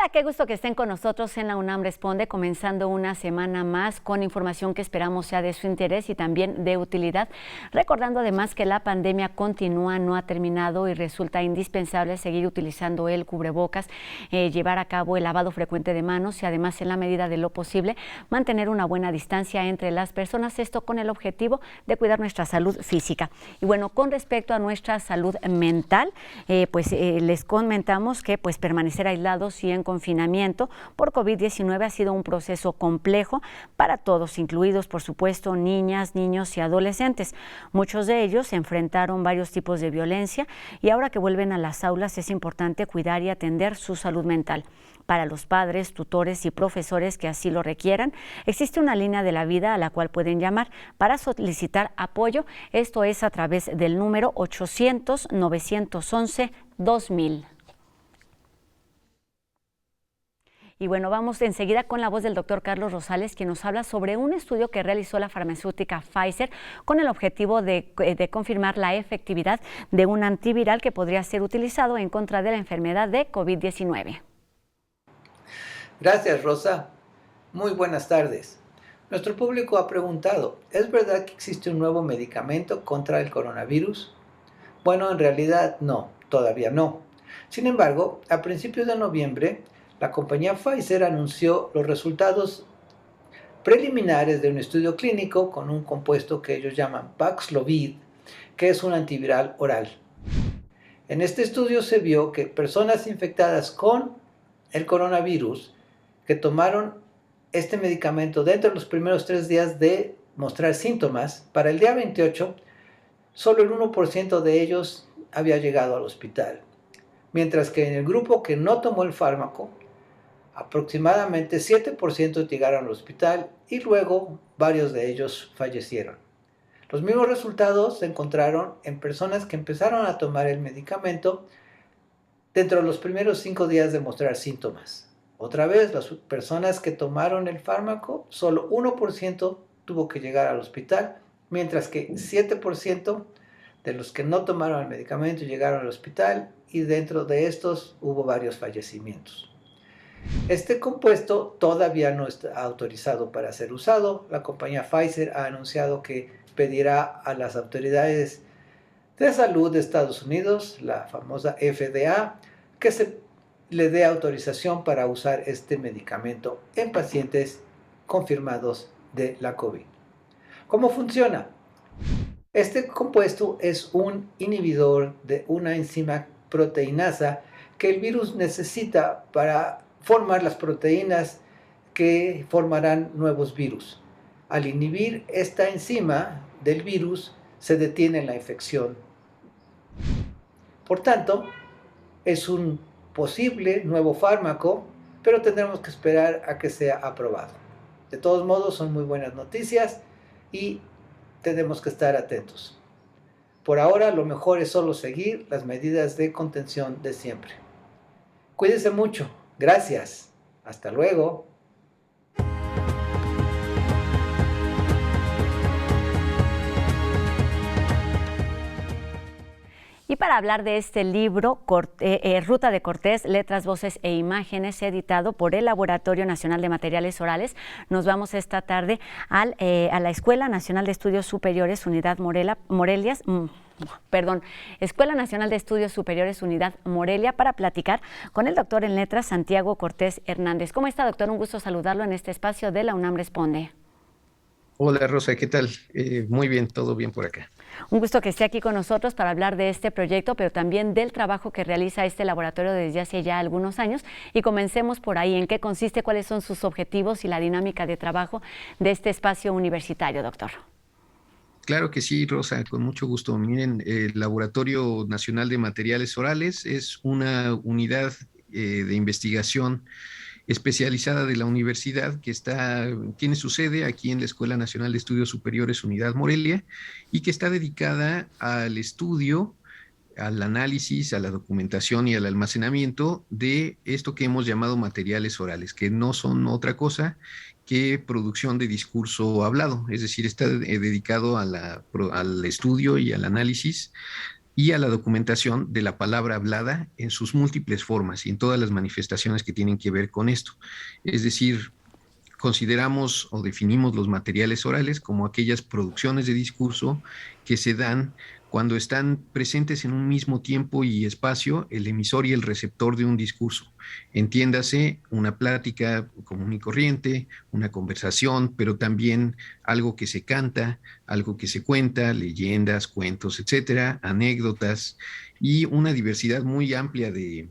Hola, qué gusto que estén con nosotros en la UNAM Responde, comenzando una semana más con información que esperamos sea de su interés y también de utilidad. Recordando además que la pandemia continúa, no ha terminado y resulta indispensable seguir utilizando el cubrebocas, llevar a cabo el lavado frecuente de manos y además en la medida de lo posible mantener una buena distancia entre las personas, esto con el objetivo de cuidar nuestra salud física. Y bueno, con respecto a nuestra salud mental, les comentamos que permanecer aislados y en confinamiento por COVID-19 ha sido un proceso complejo para todos, incluidos por supuesto niñas, niños y adolescentes. Muchos de ellos enfrentaron varios tipos de violencia y ahora que vuelven a las aulas es importante cuidar y atender su salud mental. Para los padres, tutores y profesores que así lo requieran, existe una línea de la vida a la cual pueden llamar para solicitar apoyo. Esto es a través del número 800-911-2000. Y bueno, vamos enseguida con la voz del doctor Carlos Rosales, quien nos habla sobre un estudio que realizó la farmacéutica Pfizer con el objetivo de confirmar la efectividad de un antiviral que podría ser utilizado en contra de la enfermedad de COVID-19. Gracias, Rosa. Muy buenas tardes. Nuestro público ha preguntado, ¿es verdad que existe un nuevo medicamento contra el coronavirus? Bueno, en realidad no, todavía no. Sin embargo, a principios de noviembre, la compañía Pfizer anunció los resultados preliminares de un estudio clínico con un compuesto que ellos llaman Paxlovid, que es un antiviral oral. En este estudio se vio que personas infectadas con el coronavirus que tomaron este medicamento dentro de los primeros 3 días de mostrar síntomas, para el día 28, solo el 1% de ellos había llegado al hospital. Mientras que en el grupo que no tomó el fármaco, aproximadamente 7% llegaron al hospital y luego varios de ellos fallecieron. Los mismos resultados se encontraron en personas que empezaron a tomar el medicamento dentro de los primeros 5 días de mostrar síntomas. Otra vez, las personas que tomaron el fármaco, solo 1% tuvo que llegar al hospital, mientras que 7% de los que no tomaron el medicamento llegaron al hospital y dentro de estos hubo varios fallecimientos. Este compuesto todavía no está autorizado para ser usado. La compañía Pfizer ha anunciado que pedirá a las autoridades de salud de Estados Unidos, la famosa FDA, que se le dé autorización para usar este medicamento en pacientes confirmados de la COVID. ¿Cómo funciona? Este compuesto es un inhibidor de una enzima proteinasa que el virus necesita para formar las proteínas que formarán nuevos virus. Al inhibir esta enzima del virus, se detiene la infección. Por tanto, es un posible nuevo fármaco, pero tendremos que esperar a que sea aprobado. De todos modos, son muy buenas noticias y tenemos que estar atentos. Por ahora, lo mejor es solo seguir las medidas de contención de siempre. Cuídense mucho. Gracias. Hasta luego. Y para hablar de este libro, Ruta de Cortés, Letras, Voces e Imágenes, editado por el Laboratorio Nacional de Materiales Orales, nos vamos esta tarde a la Escuela Nacional de Estudios Superiores, Unidad Escuela Nacional de Estudios Superiores, Unidad Morelia, para platicar con el doctor en Letras, Santiago Cortés Hernández. ¿Cómo está, doctor? Un gusto saludarlo en este espacio de la UNAM Responde. Hola, Rosa, ¿qué tal? Muy bien, todo bien por acá. Un gusto que esté aquí con nosotros para hablar de este proyecto, pero también del trabajo que realiza este laboratorio desde hace ya algunos años. Y comencemos por ahí. ¿En qué consiste, cuáles son sus objetivos y la dinámica de trabajo de este espacio universitario, doctor? Claro que sí, Rosa, con mucho gusto. Miren, el Laboratorio Nacional de Materiales Orales es una unidad de investigación especializada de la universidad que tiene su sede aquí en la Escuela Nacional de Estudios Superiores Unidad Morelia y que está dedicada al estudio, al análisis, a la documentación y al almacenamiento de esto que hemos llamado materiales orales, que no son otra cosa que producción de discurso hablado, es decir, está dedicado al estudio y al análisis y a la documentación de la palabra hablada en sus múltiples formas y en todas las manifestaciones que tienen que ver con esto. Es decir, consideramos o definimos los materiales orales como aquellas producciones de discurso que se dan cuando están presentes en un mismo tiempo y espacio el emisor y el receptor de un discurso. Entiéndase una plática común y corriente, una conversación, pero también algo que se canta, algo que se cuenta, leyendas, cuentos, etcétera, anécdotas y una diversidad muy amplia de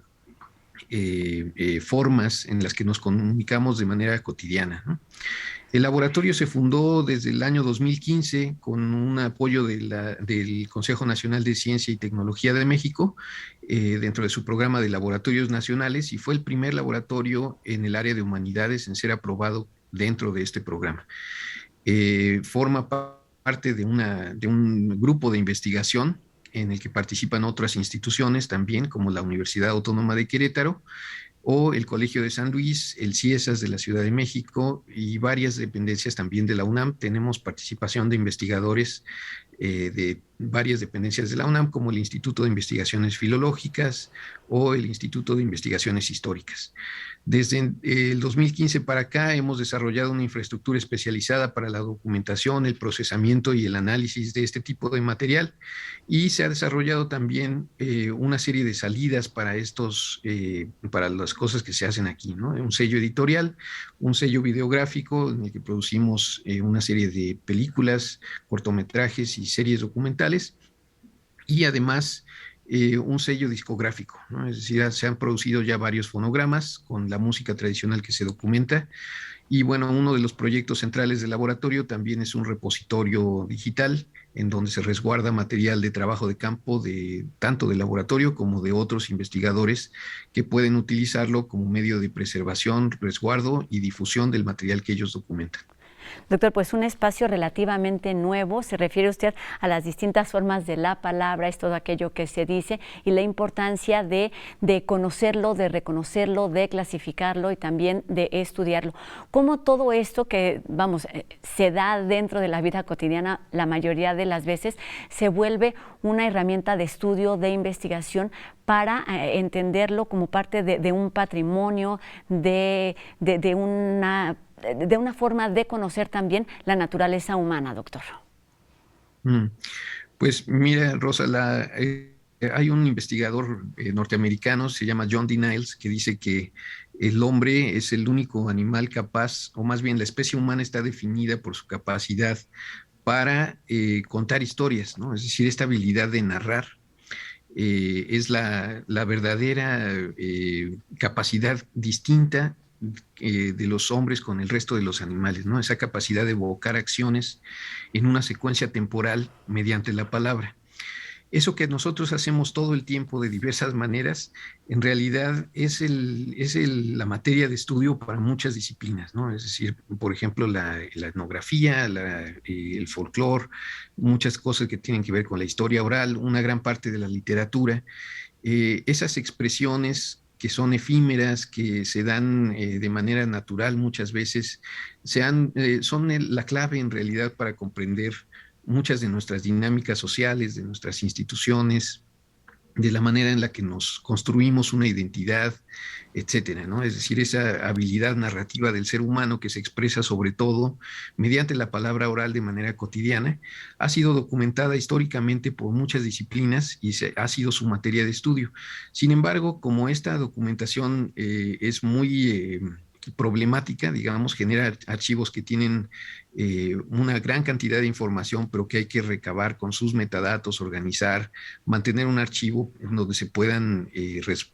formas en las que nos comunicamos de manera cotidiana, ¿no? El laboratorio se fundó desde el año 2015 con un apoyo del Consejo Nacional de Ciencia y Tecnología de México dentro de su programa de laboratorios nacionales y fue el primer laboratorio en el área de humanidades en ser aprobado dentro de este programa. Forma parte de un grupo de investigación en el que participan otras instituciones también, como la Universidad Autónoma de Querétaro, o el Colegio de San Luis, el CIESAS de la Ciudad de México y varias dependencias también de la UNAM. Tenemos participación de investigadores de varias dependencias de la UNAM, como el Instituto de Investigaciones Filológicas o el Instituto de Investigaciones Históricas. Desde el 2015 para acá hemos desarrollado una infraestructura especializada para la documentación, el procesamiento y el análisis de este tipo de material y se ha desarrollado también una serie de salidas para para las cosas que se hacen aquí, ¿no? Un sello editorial, un sello videográfico en el que producimos una serie de películas, cortometrajes y series documentales y además un sello discográfico, ¿no? Es decir, se han producido ya varios fonogramas con la música tradicional que se documenta y bueno, uno de los proyectos centrales del laboratorio también es un repositorio digital en donde se resguarda material de trabajo de campo tanto del laboratorio como de otros investigadores que pueden utilizarlo como medio de preservación, resguardo y difusión del material que ellos documentan. Doctor, pues un espacio relativamente nuevo, se refiere usted a las distintas formas de la palabra, es todo aquello que se dice y la importancia de conocerlo, de reconocerlo, de clasificarlo y también de estudiarlo. ¿Cómo todo esto que, se da dentro de la vida cotidiana la mayoría de las veces se vuelve una herramienta de estudio, de investigación para entenderlo como parte de un patrimonio, de una forma de conocer también la naturaleza humana, doctor? Pues mira, Rosa, hay un investigador norteamericano, se llama John D. Niles, que dice que el hombre es el único animal capaz, o más bien la especie humana está definida por su capacidad para contar historias, ¿no? Es decir, esta habilidad de narrar es la verdadera capacidad distinta de los hombres con el resto de los animales, ¿no? Esa capacidad de evocar acciones en una secuencia temporal mediante la palabra. Eso que nosotros hacemos todo el tiempo de diversas maneras, en realidad es la materia de estudio para muchas disciplinas, ¿no? Es decir, por ejemplo, la etnografía, el folclore, muchas cosas que tienen que ver con la historia oral, una gran parte de la literatura, esas expresiones que son efímeras, que se dan de manera natural muchas veces, son la clave en realidad para comprender muchas de nuestras dinámicas sociales, de nuestras instituciones, de la manera en la que nos construimos una identidad, etcétera, ¿no? Es decir, esa habilidad narrativa del ser humano que se expresa sobre todo mediante la palabra oral de manera cotidiana, ha sido documentada históricamente por muchas disciplinas y ha sido su materia de estudio. Sin embargo, como esta documentación es muy problemática, digamos, genera archivos que tienen una gran cantidad de información, pero que hay que recabar con sus metadatos, organizar, mantener un archivo en donde se puedan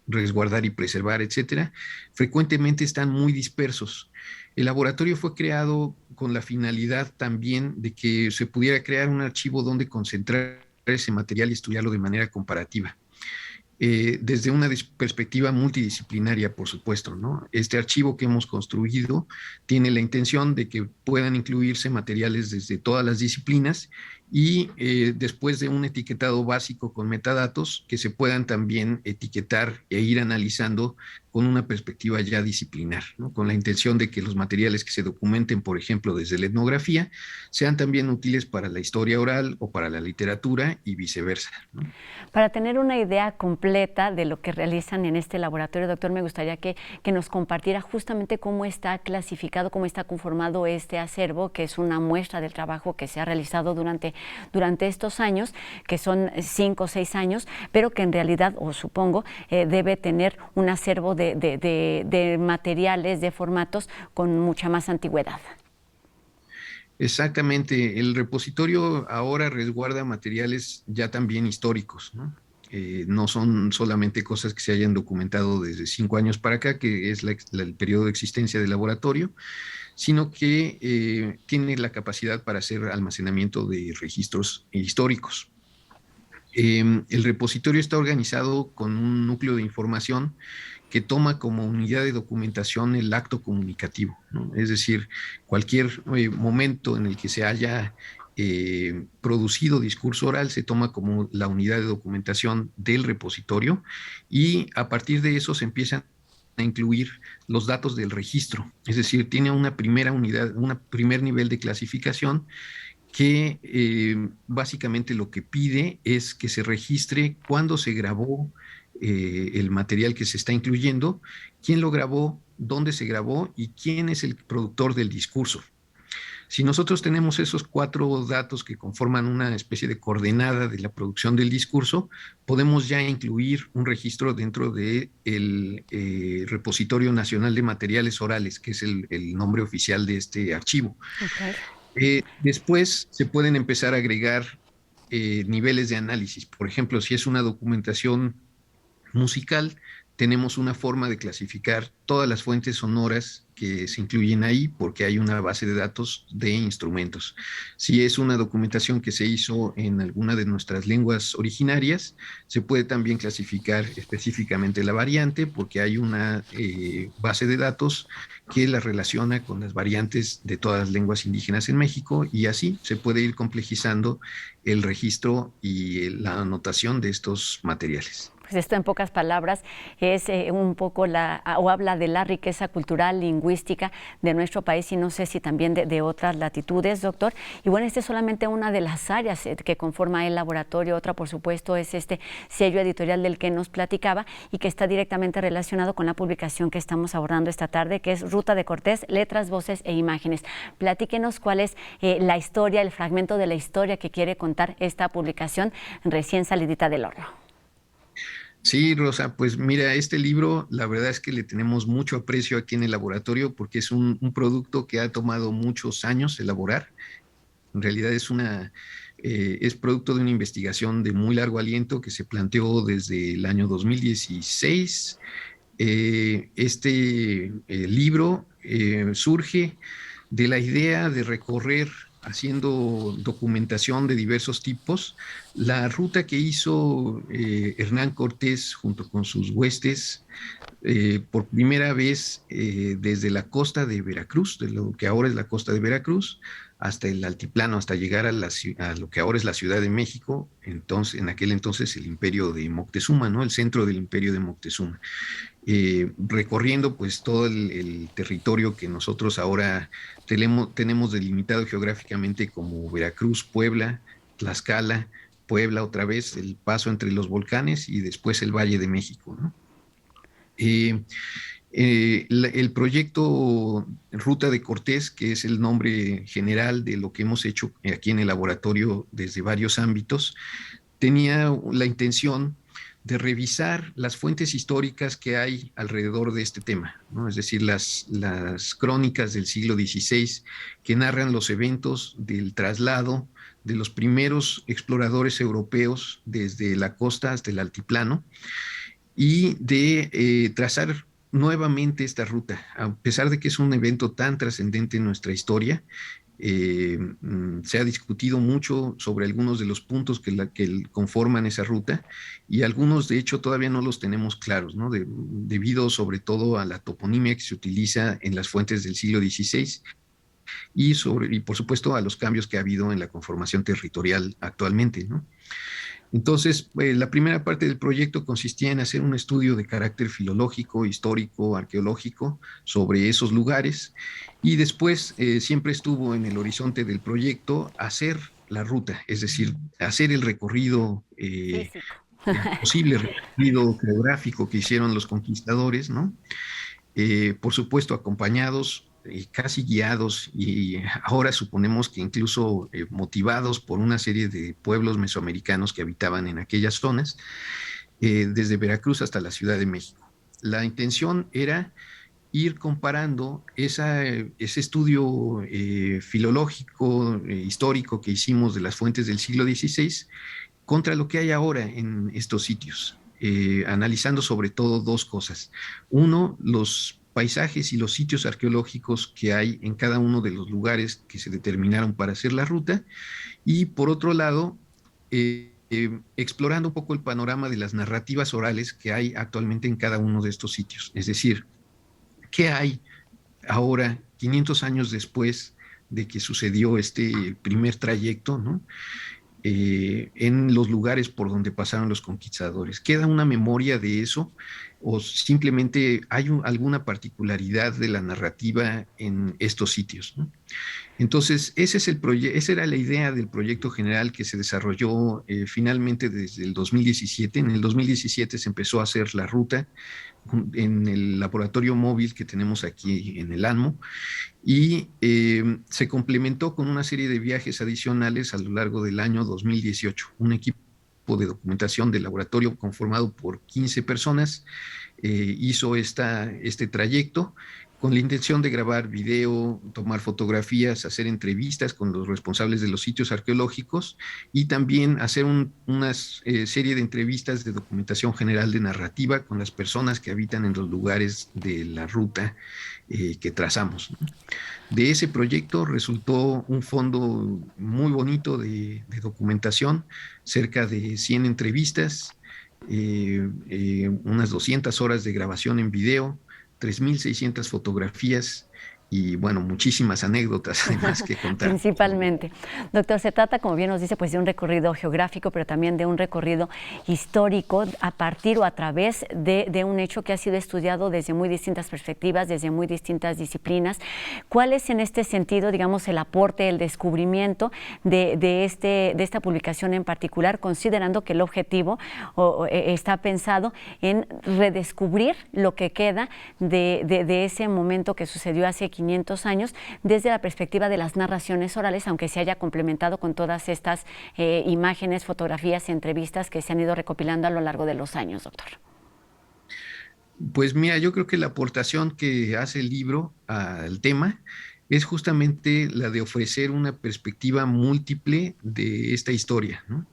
resguardar y preservar, etcétera, frecuentemente están muy dispersos. El laboratorio fue creado con la finalidad también de que se pudiera crear un archivo donde concentrar ese material y estudiarlo de manera comparativa. Desde una perspectiva multidisciplinaria, por supuesto, ¿no? Este archivo que hemos construido tiene la intención de que puedan incluirse materiales desde todas las disciplinas y después de un etiquetado básico con metadatos que se puedan también etiquetar e ir analizando con una perspectiva ya disciplinar, ¿no? Con la intención de que los materiales que se documenten, por ejemplo, desde la etnografía, sean también útiles para la historia oral o para la literatura y viceversa, ¿no? Para tener una idea completa de lo que realizan en este laboratorio, doctor, me gustaría que nos compartiera justamente cómo está clasificado, cómo está conformado este acervo, que es una muestra del trabajo que se ha realizado durante estos años, que son 5 o 6 años, pero que en realidad, o supongo, debe tener un acervo de materiales, de formatos con mucha más antigüedad. Exactamente, el repositorio ahora resguarda materiales ya también históricos, ¿no? No son solamente cosas que se hayan documentado desde 5 años para acá, que es el periodo de existencia del laboratorio, sino que tiene la capacidad para hacer almacenamiento de registros históricos. El repositorio está organizado con un núcleo de información que toma como unidad de documentación el acto comunicativo, ¿no? Es decir, cualquier momento en el que se haya producido discurso oral se toma como la unidad de documentación del repositorio y a partir de eso se empiezan a incluir los datos del registro, es decir, tiene una primera unidad, un primer nivel de clasificación que básicamente lo que pide es que se registre cuándo se grabó el material que se está incluyendo, quién lo grabó, dónde se grabó y quién es el productor del discurso. Si nosotros tenemos esos 4 datos que conforman una especie de coordenada de la producción del discurso, podemos ya incluir un registro dentro del Repositorio Nacional de Materiales Orales, que es el nombre oficial de este archivo. Después se pueden empezar a agregar niveles de análisis. Por ejemplo, si es una documentación musical, tenemos una forma de clasificar todas las fuentes sonoras que se incluyen ahí porque hay una base de datos de instrumentos. Si es una documentación que se hizo en alguna de nuestras lenguas originarias, se puede también clasificar específicamente la variante porque hay una base de datos que la relaciona con las variantes de todas las lenguas indígenas en México y así se puede ir complejizando el registro y la anotación de estos materiales. Pues esto en pocas palabras es un poco o habla de la riqueza cultural, lingüística de nuestro país y no sé si también de otras latitudes, doctor. Y bueno, esta es solamente una de las áreas que conforma el laboratorio. Otra, por supuesto, es este sello editorial del que nos platicaba y que está directamente relacionado con la publicación que estamos abordando esta tarde, que es Ruta de Cortés, Letras, Voces e Imágenes. Platíquenos cuál es la historia, el fragmento de la historia que quiere contar esta publicación recién salidita del horno. Sí, Rosa, pues mira, este libro la verdad es que le tenemos mucho aprecio aquí en el laboratorio porque es un producto que ha tomado muchos años elaborar. En realidad es producto de una investigación de muy largo aliento que se planteó desde el año 2016. Este libro surge de la idea de recorrer haciendo documentación de diversos tipos, la ruta que hizo Hernán Cortés junto con sus huestes por primera vez desde la costa de Veracruz, de lo que ahora es la costa de Veracruz, hasta el altiplano, hasta llegar a lo que ahora es la Ciudad de México, entonces, en aquel entonces el imperio de Moctezuma, ¿no? El centro del imperio de Moctezuma. Recorriendo pues todo el territorio que nosotros ahora tenemos delimitado geográficamente como Veracruz, Puebla, Tlaxcala, Puebla otra vez, el paso entre los volcanes y después el Valle de México, ¿no? El proyecto Ruta de Cortés, que es el nombre general de lo que hemos hecho aquí en el laboratorio desde varios ámbitos, tenía la intención de revisar las fuentes históricas que hay alrededor de este tema, ¿no? Es decir, las crónicas del siglo XVI que narran los eventos del traslado de los primeros exploradores europeos desde la costa hasta el altiplano y de trazar nuevamente esta ruta, a pesar de que es un evento tan trascendente en nuestra historia. Se ha discutido mucho sobre algunos de los puntos que conforman esa ruta y algunos de hecho todavía no los tenemos claros, ¿no? Debido sobre todo a la toponimia que se utiliza en las fuentes del siglo XVI y por supuesto a los cambios que ha habido en la conformación territorial actualmente, ¿no? Entonces, la primera parte del proyecto consistía en hacer un estudio de carácter filológico, histórico, arqueológico sobre esos lugares, y después siempre estuvo en el horizonte del proyecto hacer la ruta, es decir, hacer el recorrido, Físico. el posible recorrido geográfico que hicieron los conquistadores, ¿no? Por supuesto acompañados, casi guiados y ahora suponemos que incluso motivados por una serie de pueblos mesoamericanos que habitaban en aquellas zonas, desde Veracruz hasta la Ciudad de México. La intención era ir comparando ese estudio filológico, histórico que hicimos de las fuentes del siglo XVI contra lo que hay ahora en estos sitios, analizando sobre todo dos cosas. Uno, los paisajes y los sitios arqueológicos que hay en cada uno de los lugares que se determinaron para hacer la ruta, y por otro lado, explorando un poco el panorama de las narrativas orales que hay actualmente en cada uno de estos sitios. Es decir, ¿qué hay ahora, 500 años después de que sucedió este primer trayecto, ¿no? En los lugares por donde pasaron los conquistadores? ¿Queda una memoria de eso o simplemente hay alguna particularidad de la narrativa en estos sitios, ¿no? Entonces, esa era la idea del proyecto general que se desarrolló finalmente desde el 2017. En el 2017 se empezó a hacer la ruta en el laboratorio móvil que tenemos aquí en el ANMO, y se complementó con una serie de viajes adicionales a lo largo del año 2018. Un equipo de documentación del laboratorio conformado por 15 personas hizo este trayecto con la intención de grabar video, tomar fotografías, hacer entrevistas con los responsables de los sitios arqueológicos y también hacer una serie de entrevistas de documentación general de narrativa con las personas que habitan en los lugares de la ruta que trazamos, ¿no? De ese proyecto resultó un fondo muy bonito de documentación, cerca de 100 entrevistas, unas 200 horas de grabación en video, 3.600 fotografías y, bueno, muchísimas anécdotas además que contar. Principalmente. Doctor, se trata, como bien nos dice, pues de un recorrido geográfico, pero también de un recorrido histórico a partir o a través de un hecho que ha sido estudiado desde muy distintas perspectivas, desde muy distintas disciplinas. ¿Cuál es en este sentido, digamos, el aporte, el descubrimiento de esta publicación en particular, considerando que el objetivo está pensado en redescubrir lo que queda de ese momento que sucedió hace 500 años desde la perspectiva de las narraciones orales, aunque se haya complementado con todas estas imágenes, fotografías y entrevistas que se han ido recopilando a lo largo de los años, doctor? Pues mira, yo creo que la aportación que hace el libro al tema es justamente la de ofrecer una perspectiva múltiple de esta historia, ¿no?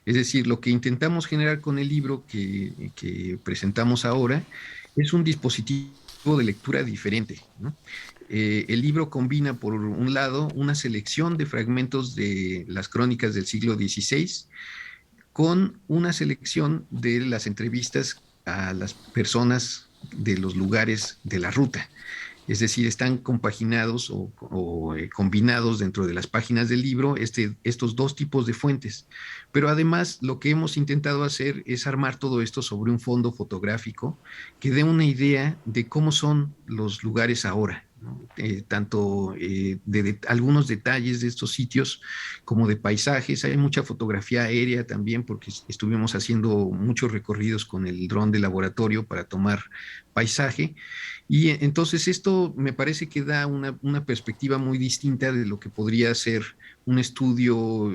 Es decir, lo que intentamos generar con el libro que presentamos ahora es un dispositivo de lectura diferente, ¿no? El libro combina, por un lado, una selección de fragmentos de las crónicas del siglo XVI con una selección de las entrevistas a las personas de los lugares de la ruta. Es decir, están compaginados o combinados dentro de las páginas del libro estos dos tipos de fuentes. Pero además lo que hemos intentado hacer es armar todo esto sobre un fondo fotográfico que dé una idea de cómo son los lugares ahora, ¿no? Tanto de algunos detalles de estos sitios como de paisajes. Hay mucha fotografía aérea también porque estuvimos haciendo muchos recorridos con el dron de laboratorio para tomar paisaje. Y entonces esto me parece que da una perspectiva muy distinta de lo que podría ser un estudio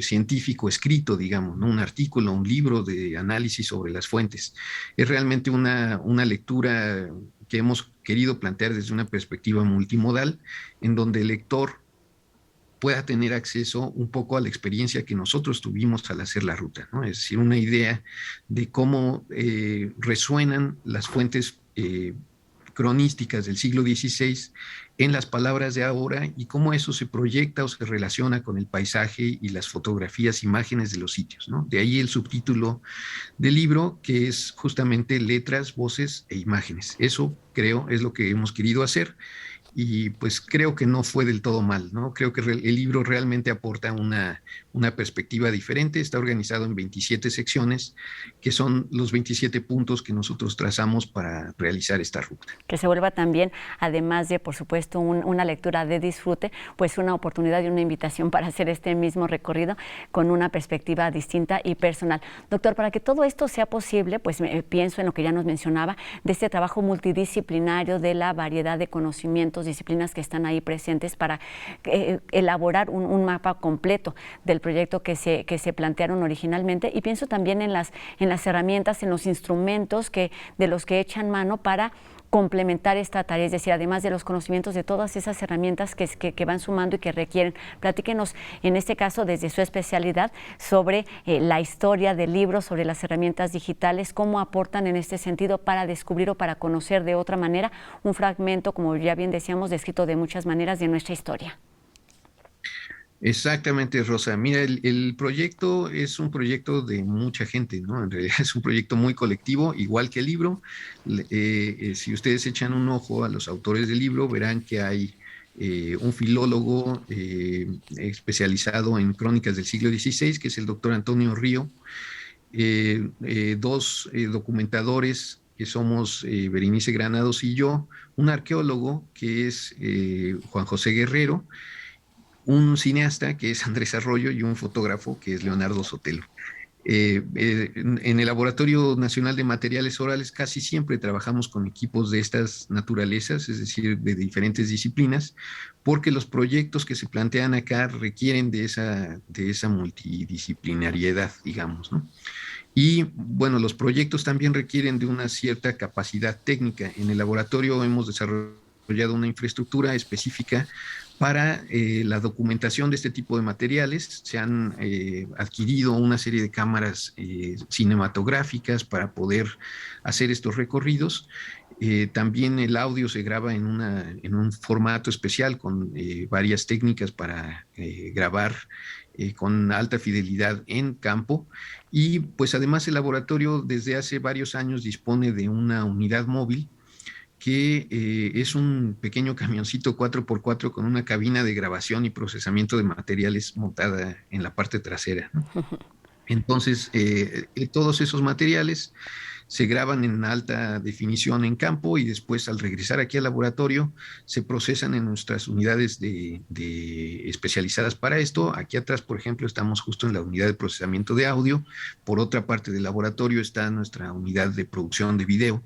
científico escrito, digamos, ¿no? Un artículo, un libro de análisis sobre las fuentes. Es realmente una lectura que hemos querido plantear desde una perspectiva multimodal, en donde el lector pueda tener acceso un poco a la experiencia que nosotros tuvimos al hacer la ruta, ¿no? Es decir, una idea de cómo resuenan las fuentes cronísticas del siglo XVI en las palabras de ahora y cómo eso se proyecta o se relaciona con el paisaje y las fotografías, imágenes de los sitios, ¿no? De ahí el subtítulo del libro, que es justamente letras, voces e imágenes. Eso, creo, es lo que hemos querido hacer. y pues creo que no fue del todo mal, ¿no? Creo que el libro realmente aporta una perspectiva diferente. Está organizado en 27 secciones, que son los 27 puntos que nosotros trazamos para realizar esta ruta. Que se vuelva también, además de, por supuesto, una lectura de disfrute, pues una oportunidad y una invitación para hacer este mismo recorrido con una perspectiva distinta y personal. Doctor, para que todo esto sea posible, pues pienso en lo que ya nos mencionaba, de este trabajo multidisciplinario, de la variedad de conocimientos, disciplinas que están ahí presentes para elaborar un mapa completo del proyecto que se plantearon originalmente, y pienso también en las herramientas, en los instrumentos de los que echan mano para complementar esta tarea, es decir, además de los conocimientos, de todas esas herramientas que van sumando y que requieren. Platíquenos, en este caso, desde su especialidad, sobre la historia del libro, sobre las herramientas digitales, cómo aportan en este sentido para descubrir o para conocer de otra manera un fragmento, como ya bien decíamos, descrito de muchas maneras de nuestra historia. Exactamente, Rosa. Mira, el proyecto es un proyecto de mucha gente, ¿no? En realidad es un proyecto muy colectivo, igual que el libro. Si ustedes echan un ojo a los autores del libro, verán que hay un filólogo especializado en crónicas del siglo XVI, que es el doctor Antonio Río, dos documentadores, que somos Berenice Granados y yo, un arqueólogo, que es Juan José Guerrero, un cineasta, que es Andrés Arroyo, y un fotógrafo, que es Leonardo Sotelo. En el Laboratorio Nacional de Materiales Orales casi siempre trabajamos con equipos de estas naturalezas, es decir, de diferentes disciplinas, porque los proyectos que se plantean acá requieren de esa multidisciplinariedad, digamos, ¿no? Y bueno, los proyectos también requieren de una cierta capacidad técnica. En el laboratorio hemos desarrollado una infraestructura específica para la documentación de este tipo de materiales. Se han adquirido una serie de cámaras cinematográficas para poder hacer estos recorridos. También el audio se graba en un formato especial con varias técnicas para grabar con alta fidelidad en campo. Y pues además el laboratorio desde hace varios años dispone de una unidad móvil que es un pequeño camioncito 4x4 con una cabina de grabación y procesamiento de materiales montada en la parte trasera, ¿no? Entonces, todos esos materiales se graban en alta definición en campo y después, al regresar aquí al laboratorio, se procesan en nuestras unidades especializadas para esto. Aquí atrás, por ejemplo, estamos justo en la unidad de procesamiento de audio. Por otra parte del laboratorio está nuestra unidad de producción de video.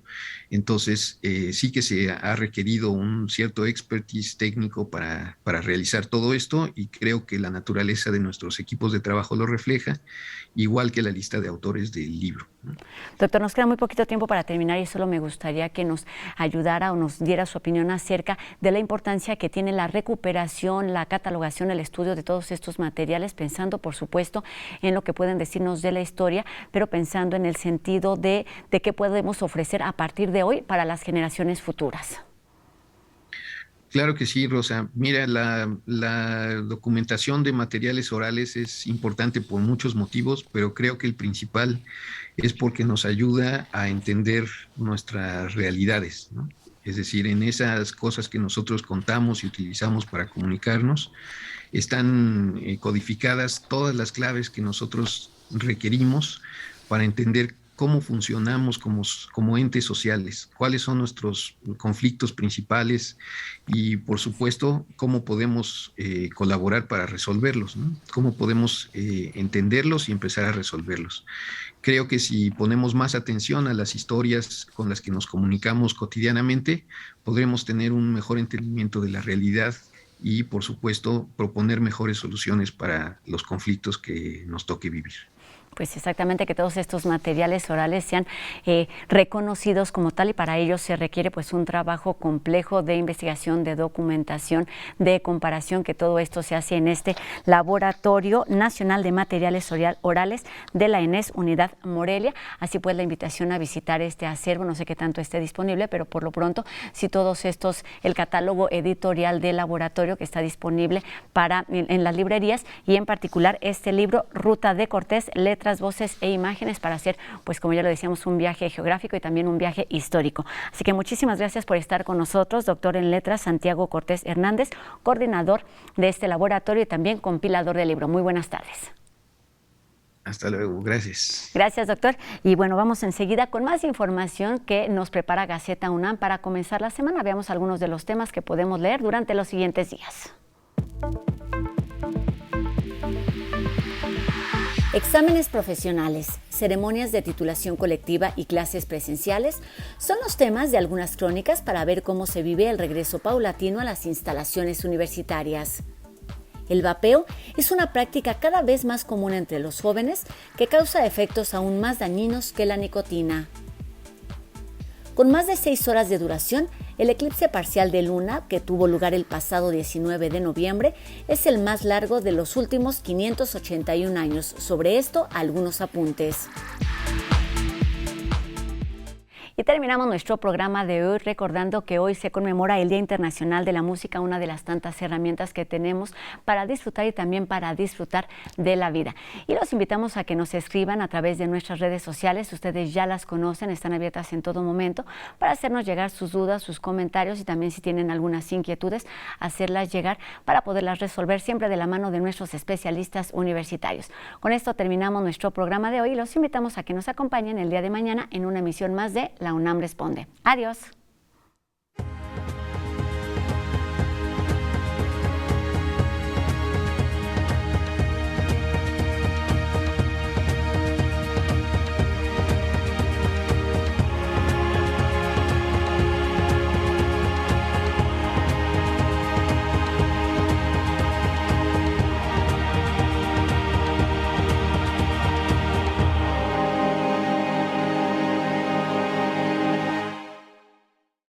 Entonces, sí que se ha requerido un cierto expertise técnico para realizar todo esto, y creo que la naturaleza de nuestros equipos de trabajo lo refleja, igual que la lista de autores del libro. Doctor, nos queda muy poquito tiempo para terminar y solo me gustaría que nos ayudara o nos diera su opinión acerca de la importancia que tiene la recuperación, la catalogación, el estudio de todos estos materiales, pensando, por supuesto, en lo que pueden decirnos de la historia, pero pensando en el sentido de qué podemos ofrecer a partir de hoy para las generaciones futuras. Claro que sí, Rosa. Mira, la documentación de materiales orales es importante por muchos motivos, pero creo que el principal es porque nos ayuda a entender nuestras realidades, ¿no? Es decir, en esas cosas que nosotros contamos y utilizamos para comunicarnos, están codificadas todas las claves que nosotros requerimos para entender cómo funcionamos como entes sociales, cuáles son nuestros conflictos principales y, por supuesto, cómo podemos colaborar para resolverlos, ¿no? Cómo podemos entenderlos y empezar a resolverlos. Creo que si ponemos más atención a las historias con las que nos comunicamos cotidianamente, podremos tener un mejor entendimiento de la realidad y, por supuesto, proponer mejores soluciones para los conflictos que nos toque vivir. Pues exactamente, que todos estos materiales orales sean reconocidos como tal, y para ello se requiere pues un trabajo complejo de investigación, de documentación, de comparación, que todo esto se hace en este Laboratorio Nacional de Materiales Orales de la ENES Unidad Morelia. Así pues, la invitación a visitar este acervo, no sé qué tanto esté disponible, pero por lo pronto, si todos estos, el catálogo editorial del laboratorio que está disponible en las librerías, y en particular este libro, Ruta de Cortés, Letras letras, voces e imágenes para hacer, pues como ya lo decíamos, un viaje geográfico y también un viaje histórico. Así que muchísimas gracias por estar con nosotros, doctor en letras Santiago Cortés Hernández, coordinador de este laboratorio y también compilador del libro. Muy buenas tardes. Hasta luego, gracias. Gracias, doctor. Y bueno, vamos enseguida con más información que nos prepara Gaceta UNAM para comenzar la semana. Veamos algunos de los temas que podemos leer durante los siguientes días. Exámenes profesionales, ceremonias de titulación colectiva y clases presenciales son los temas de algunas crónicas para ver cómo se vive el regreso paulatino a las instalaciones universitarias. El vapeo es una práctica cada vez más común entre los jóvenes que causa efectos aún más dañinos que la nicotina. Con más de 6 horas de duración, el eclipse parcial de luna, que tuvo lugar el pasado 19 de noviembre, es el más largo de los últimos 581 años. Sobre esto, algunos apuntes. Y terminamos nuestro programa de hoy recordando que hoy se conmemora el Día Internacional de la Música, una de las tantas herramientas que tenemos para disfrutar y también para disfrutar de la vida. Y los invitamos a que nos escriban a través de nuestras redes sociales. Ustedes ya las conocen, están abiertas en todo momento para hacernos llegar sus dudas, sus comentarios y también si tienen algunas inquietudes, hacerlas llegar para poderlas resolver siempre de la mano de nuestros especialistas universitarios. Con esto terminamos nuestro programa de hoy y los invitamos a que nos acompañen el día de mañana en una emisión más de La UNAM Responde. Adiós.